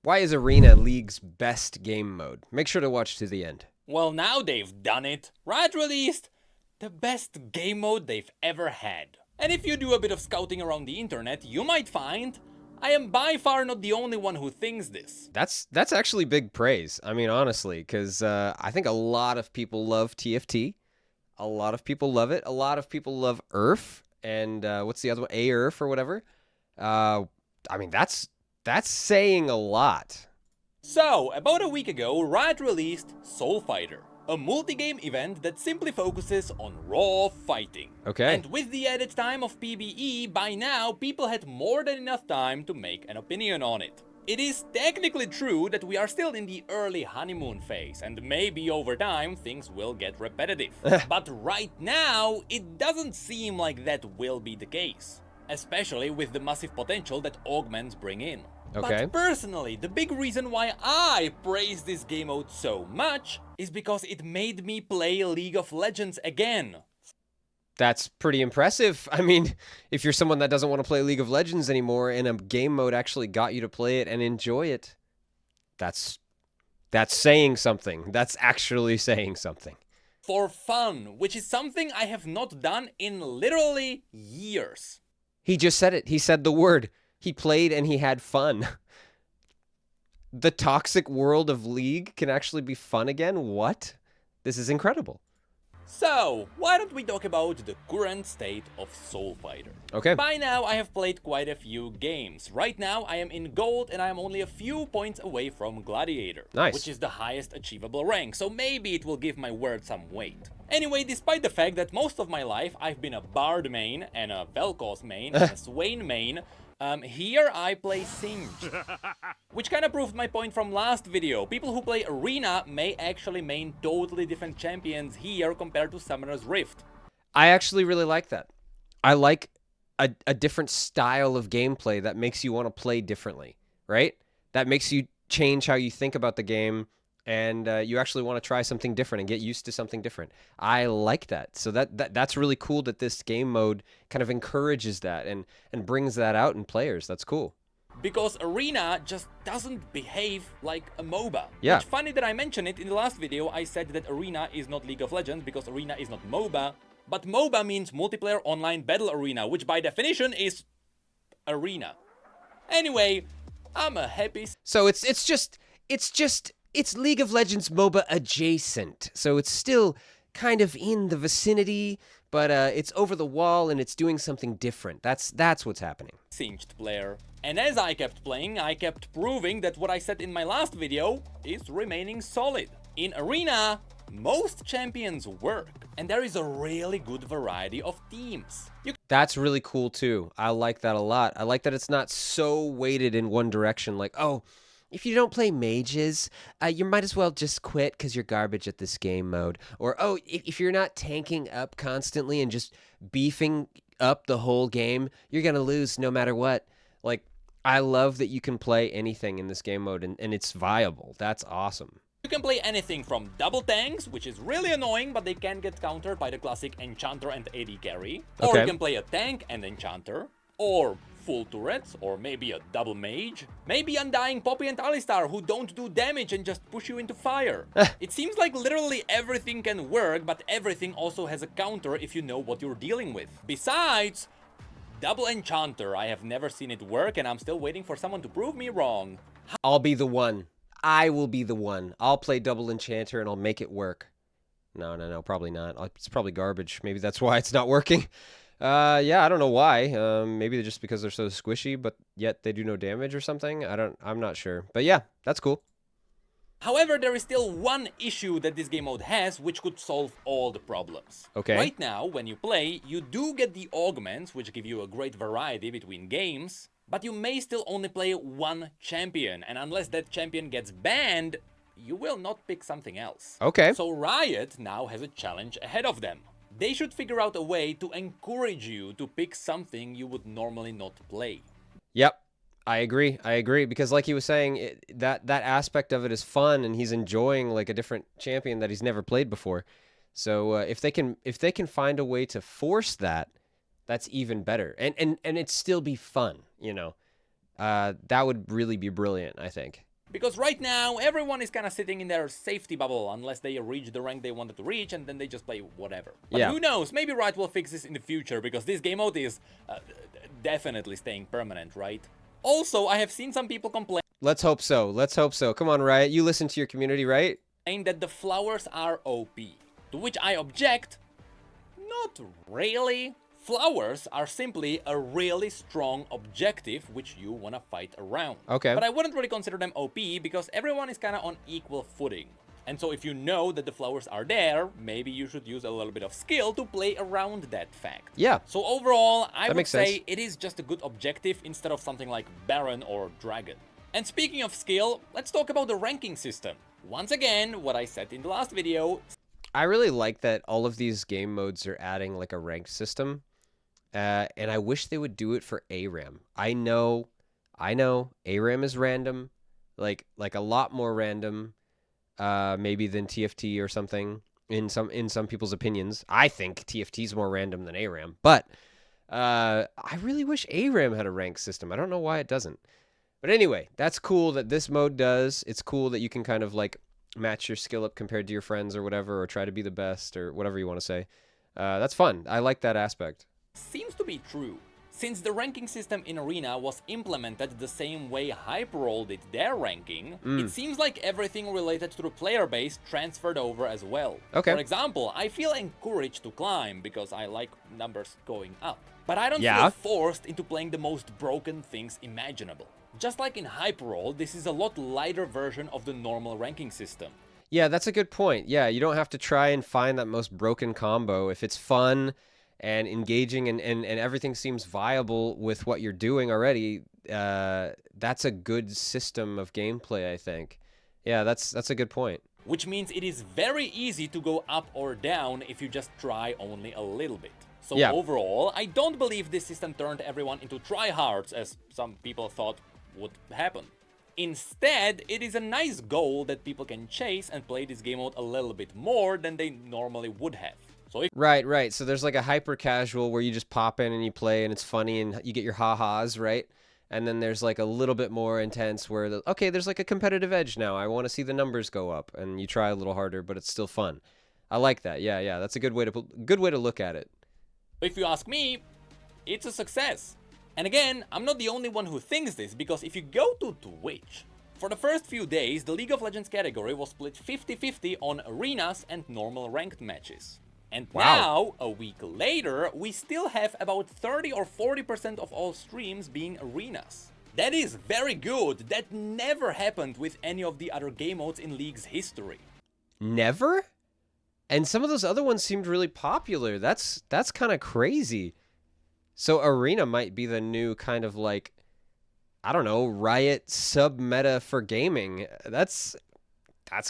Why is Arena League's best game mode? Make sure to watch to the end. Well, now they've done it. Riot released the best game mode they've ever had. And if you do a bit of scouting around the internet, you might find I am by far not the only one who thinks this. That's actually big praise. I mean, honestly, because I think a lot of people love TFT. A lot of people love it. A lot of people love URF. And what's the other one? AURF or whatever. I mean, that's saying a lot. So, about a week ago, Riot released Soul Fighter, a multi-game event that simply focuses on raw fighting. Okay. And with the added time of PvE, by now people had more than enough time to make an opinion on it. It is technically true that we are still in the early honeymoon phase, and maybe over time things will get repetitive. But right now, it doesn't seem like that will be the case, especially with the massive potential that augments bring in. Okay. But personally, the big reason why I praise this game mode so much is because it made me play League of Legends again. That's pretty impressive. I mean, if you're someone that doesn't want to play League of Legends anymore and a game mode actually got you to play it and enjoy it, that's saying something. That's actually saying something. For fun, which is something I have not done in literally years. He just said it. He said the word. He played and he had fun. The toxic world of League can actually be fun again? What? This is incredible. So, why don't we talk about the current state of Soul Fighter? Okay. By now, I have played quite a few games. Right now, I am in Gold and I am only a few points away from Gladiator. Nice. Which is the highest achievable rank, so maybe it will give my word some weight. Anyway, despite the fact that most of my life I've been a Bard main and a Vel'Koz main and a Swain main, here I play Singed. Which kinda proved my point from last video. People who play Arena may actually main totally different champions here compared to Summoner's Rift. I actually really like that. I like a different style of gameplay that makes you want to play differently, right? That makes you change how you think about the game, and you actually want to try something different and get used to something different. I like that. So that's really cool that this game mode kind of encourages that and brings that out in players. That's cool. Because Arena just doesn't behave like a MOBA. Yeah. Which, funny that I mentioned it in the last video, I said that Arena is not League of Legends because Arena is not MOBA. But MOBA means Multiplayer Online Battle Arena, which by definition is Arena. Anyway, I'm a happy... So it's League of Legends MOBA adjacent. So it's still kind of in the vicinity, but it's over the wall and it's doing something different. That's what's happening. Singed player. And as I kept playing, I kept proving that what I said in my last video is remaining solid. In Arena, most champions work, and there is a really good variety of teams. That's really cool too. I like that a lot. I like that it's not so weighted in one direction, like, oh, if you don't play mages, you might as well just quit because you're garbage at this game mode. Or, oh, if you're not tanking up constantly and just beefing up the whole game, you're going to lose no matter what. Like, I love that you can play anything in this game mode and it's viable. That's awesome. You can play anything from double tanks, which is really annoying, but they can get countered by the classic Enchanter and AD carry. Or Okay. you can play a tank and Enchanter. Or full turrets, or maybe a double mage. Maybe Undying Poppy and Alistar, who don't do damage and just push you into fire. It seems like literally everything can work, but everything also has a counter if you know what you're dealing with. Besides, double Enchanter, I have never seen it work, and I'm still waiting for someone to prove me wrong. I'll be the one. I will be the one. I'll play double enchanter and I'll make it work. No, probably not. It's probably garbage. Maybe that's why it's not working. Yeah, I don't know why. Maybe just because they're so squishy, but yet they do no damage or something. I'm not sure. But yeah, that's cool. However, there is still one issue that this game mode has, which could solve all the problems. Okay. Right now, when you play, you do get the augments, which give you a great variety between games, but you may still only play one champion, and unless that champion gets banned, you will not pick something else. Okay. So Riot now has a challenge ahead of them. They should figure out a way to encourage you to pick something you would normally not play. Yep. I agree, because like he was saying, that aspect of it is fun, and he's enjoying like a different champion that he's never played before. So if they can find a way to force that, that's even better, and it still be fun, you know. That would really be brilliant, I think. Because right now, everyone is kind of sitting in their safety bubble unless they reach the rank they wanted to reach, and then they just play whatever. But Yeah. who knows, maybe Riot will fix this in the future, because this game mode is definitely staying permanent, right? Also, I have seen some people complain Let's hope so. Let's hope so. Come on, Riot. You listen to your community, right? that the flowers are OP. To which I object, not really. Flowers are simply a really strong objective which you want to fight around. Okay. But I wouldn't really consider them OP because everyone is kind of on equal footing. And so if you know that the flowers are there, maybe you should use a little bit of skill to play around that fact. Yeah. So overall, I would makes say sense. it is just a good objective instead of something like Baron or Dragon. And speaking of skill, let's talk about the ranking system. Once again, what I said in the last video. I really like that all of these game modes are adding like a ranked system. And I wish they would do it for ARAM. I know, ARAM is random, like a lot more random, maybe than TFT or something in some people's opinions. I think TFT is more random than ARAM, but I really wish ARAM had a ranked system. I don't know why it doesn't. But anyway, that's cool that this mode does. It's cool that you can kind of like match your skill up compared to your friends or whatever, or try to be the best or whatever you want to say. That's fun. I like that aspect. Seems to be true. Since the ranking system in Arena was implemented the same way HiMrSmiles did their ranking, it seems like everything related to the player base transferred over as well. Okay. For example, I feel encouraged to climb because I like numbers going up. But I don't Yeah. feel forced into playing the most broken things imaginable. Just like in HiMrSmiles, this is a lot lighter version of the normal ranking system. Yeah, that's a good point. Yeah, you don't have to try and find that most broken combo. If it's fun and engaging and everything seems viable with what you're doing already, that's a good system of gameplay, I think. Yeah, that's a good point. Which means it is very easy to go up or down if you just try only a little bit. So Yeah. overall, I don't believe this system turned everyone into tryhards, as some people thought would happen. Instead, it is a nice goal that people can chase and play this game mode a little bit more than they normally would have. So if Right. So there's like a hyper casual where you just pop in and you play and it's funny and you get your ha-has, right? And then there's like a little bit more intense where, okay, there's like a competitive edge now. I want to see the numbers go up, and you try a little harder, but it's still fun. I like that. Yeah. That's a good way to look at it. you ask me, it's a success. And again, I'm not the only one who thinks this, because if you go to Twitch, for the first few days, the League of Legends category was split 50-50 on arenas and normal ranked matches. And Wow. now, a week later, we still have about 30 or 40% of all streams being arenas. That is very good. That never happened with any of the other game modes in League's history. Never? And some of those other ones seemed really popular. That's kind of crazy. So Arena might be the new kind of like, I don't know, Riot sub-meta for gaming. That's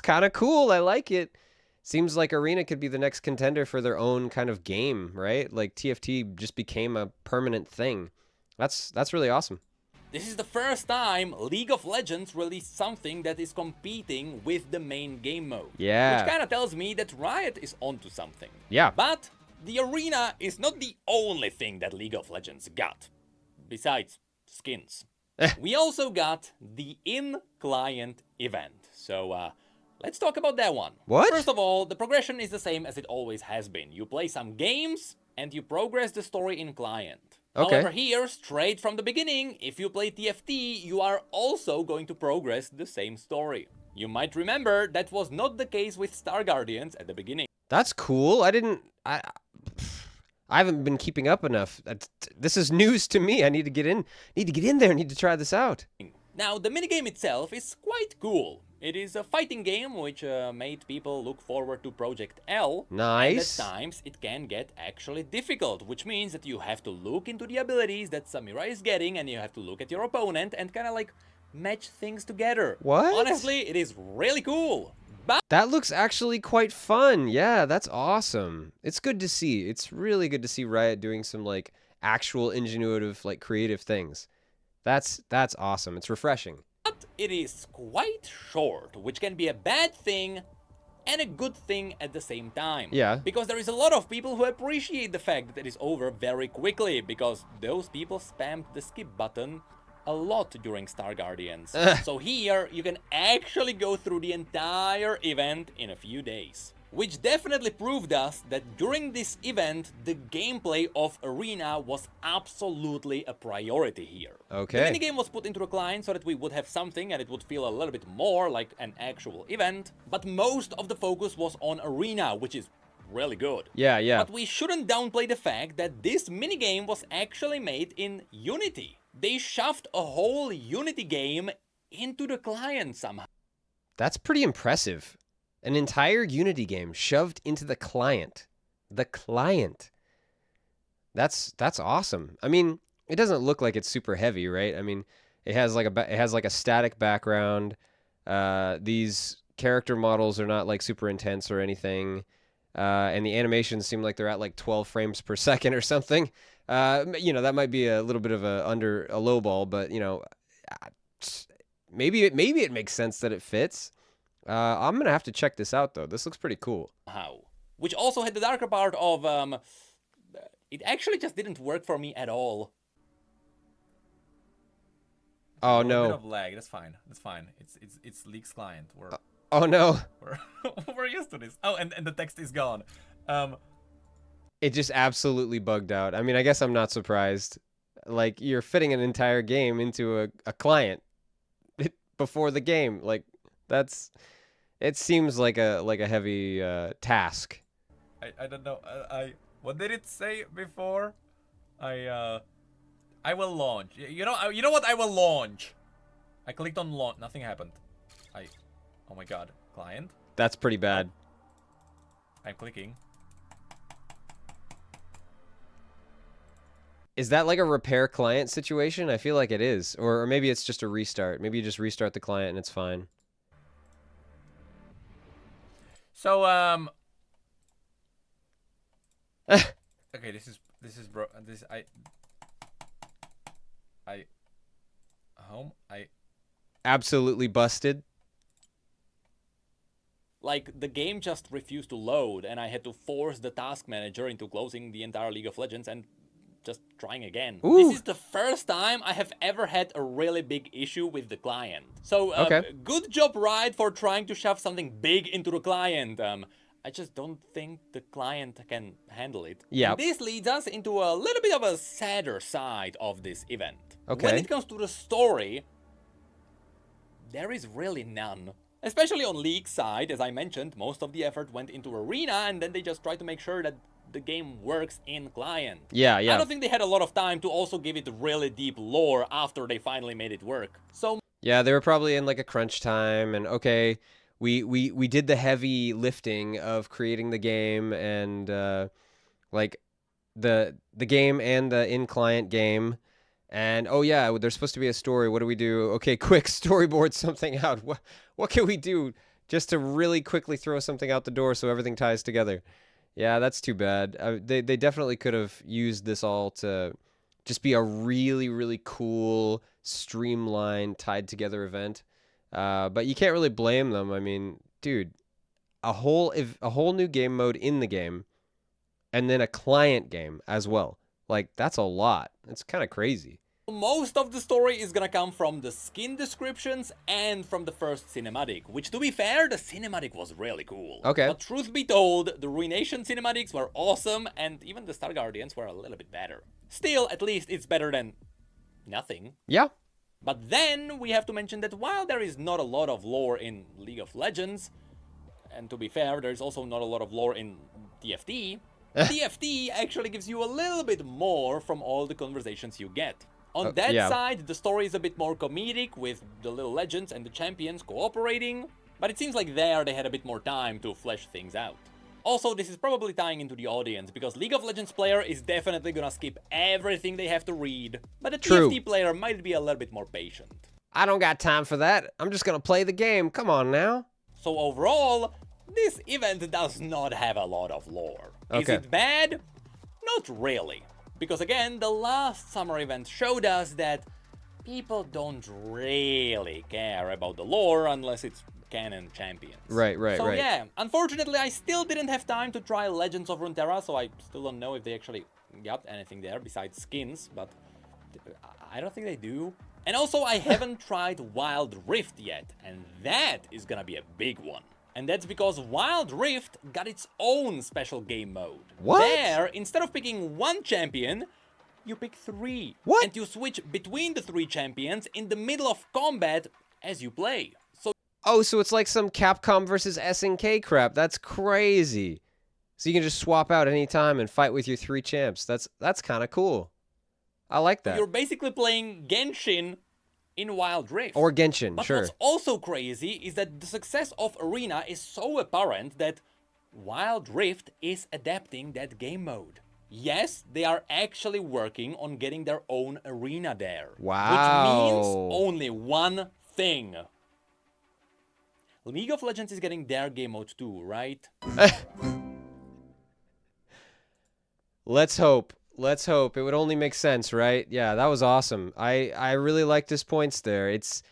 kind of cool. I like it. Seems like Arena could be the next contender for their own kind of game, right? Like TFT just became a permanent thing. That's really awesome. This is the first time League of Legends released something that is competing with the main game mode. Yeah. Which kind of tells me that Riot is onto something. Yeah. But the arena is not the only thing that League of Legends got. Besides skins. We also got the in-client event. So, let's talk about that one. What? First of all, the progression is the same as it always has been. You play some games, and you progress the story in client. Okay. However, here, straight from the beginning, if you play TFT, you are also going to progress the same story. You might remember that was not the case with Star Guardians at the beginning. That's cool. I haven't been keeping up enough. This is news to me. I need to get in there. I need to try this out. Now, the minigame itself is quite cool. It is a fighting game which made people look forward to Project L. Nice. And at times it can get actually difficult, which means that you have to look into the abilities that Samira is getting, and you have to look at your opponent and kind of like match things together. What? Honestly, it is really cool. But That looks actually quite fun. Yeah, that's awesome. It's good to see. It's really good to see Riot doing some like actual ingenuitive, like creative things. That's awesome. It's refreshing. it is quite short, which can be a bad thing and a good thing at the same time. Yeah. Because there is a lot of people who appreciate the fact that it is over very quickly, because those people spammed the skip button a lot during Star Guardians. So here, you can actually go through the entire event in a few days. Which definitely proved us that during this event, the gameplay of Arena was absolutely a priority here. Okay. The minigame was put into a client so that we would have something and it would feel a little bit more like an actual event, but most of the focus was on Arena, which is really good. Yeah, yeah. But we shouldn't downplay the fact that this minigame was actually made in Unity. They shoved a whole Unity game into the client somehow. That's pretty impressive. An entire Unity game shoved into the client. The client. That's awesome. I mean, it doesn't look like it's super heavy, right? I mean, it has like a static background. These character models are not like super intense or anything. And the animations seem like they're at like 12 frames per second or something. You know, that might be a little bit of a low ball, but you know, maybe it makes sense that it fits. I'm gonna have to check this out though. This looks pretty cool. How? Which also had the darker part of it actually just didn't work for me at all. Oh A no! bit of lag. That's fine. That's fine. It's Leaks client. Oh no! We're used to this. Oh, and the text is gone. It just absolutely bugged out. I mean, I guess I'm not surprised. Like, you're fitting an entire game into a client before the game. Like, it seems like a heavy task. I don't know. What did it say before? I will launch. You know what? I will launch. I clicked on launch. Nothing happened. Oh my god. Client. That's pretty bad. I'm clicking. Is that like a repair client situation? I feel like it is. Or maybe it's just a restart. Maybe you just restart the client and it's fine. So okay, this is bro. This home. Absolutely busted. Like, the game just refused to load, and I had to force the task manager into closing the entire League of Legends and just trying again. Ooh. This is the first time I have ever had a really big issue with the client. So, Okay. good job, Riot, for trying to shove something big into the client. I just don't think the client can handle it. Yeah. And this leads us into a little bit of a sadder side of this event. Okay. When it comes to the story, there is really none. Especially on League's side, as I mentioned, most of the effort went into Arena, and then they just tried to make sure that the game works in client. Yeah, yeah. I don't think they had a lot of time to also give it really deep lore after they finally made it work. So Yeah, they were probably in like a crunch time, and okay, we did the heavy lifting of creating the game and like the game and the in-client game. And oh yeah, there's supposed to be a story. What do we do? Okay, quick, storyboard something out. What can we do just to really quickly throw something out the door so everything ties together? Yeah, that's too bad. They definitely could have used this all to just be a really, really cool, streamlined, tied together event. But you can't really blame them. I mean, dude, a whole new game mode in the game, and then a client game as well. Like, that's a lot. It's kind of crazy. most of the story is gonna come from the skin descriptions and from the first cinematic, which, to be fair, the cinematic was really cool. Okay. But truth be told, the Ruination cinematics were awesome, and even the Star Guardians were a little bit better. Still, at least it's better than nothing. Yeah. But then we have to mention that while there is not a lot of lore in League of Legends, and to be fair, there's also not a lot of lore in TFT, TFT actually gives you a little bit more from all the conversations you get. On that yeah. side, the story is a bit more comedic, with the little legends and the champions cooperating, but it seems like there they had a bit more time to flesh things out. Also, this is probably tying into the audience, because League of Legends player is definitely gonna skip everything they have to read, but the True. TFT player might be a little bit more patient. I don't got time for that. I'm just gonna play the game. Come on now. So overall, this event does not have a lot of lore. Is Okay. it bad? Not really. Because again, the last summer event showed us that people don't really care about the lore unless it's canon champions. Right. So yeah, unfortunately I still didn't have time to try Legends of Runeterra, so I still don't know if they actually got anything there besides skins, but I don't think they do. And also, I haven't tried Wild Rift yet, and that is gonna be a big one. And that's because Wild Rift got its own special game mode. What? There, instead of picking one champion, you pick 3. What? And you switch between the 3 champions in the middle of combat as you play. So Oh, so it's like some Capcom versus SNK crap. That's crazy. So you can just swap out anytime and fight with your 3 champs. That's kind of cool. I like that. you're basically playing Genshin in Wild Rift. Or Genshin, But sure. what's also crazy is that the success of Arena is so apparent that Wild Rift is adapting that game mode. Yes, they are actually working on getting their own arena there. Wow. Which means only one thing. League of Legends is getting their game mode too, right? Let's hope. Let's hope. It would only make sense, right? Yeah, that was awesome. I really liked his points there. It's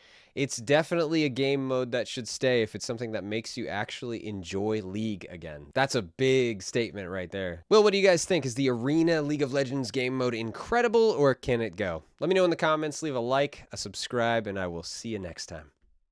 definitely a game mode that should stay if it's something that makes you actually enjoy League again. That's a big statement right there. Will, what do you guys think? Is the Arena League of Legends game mode incredible, or can it go? Let me know in the comments, leave a like, a subscribe, and I will see you next time.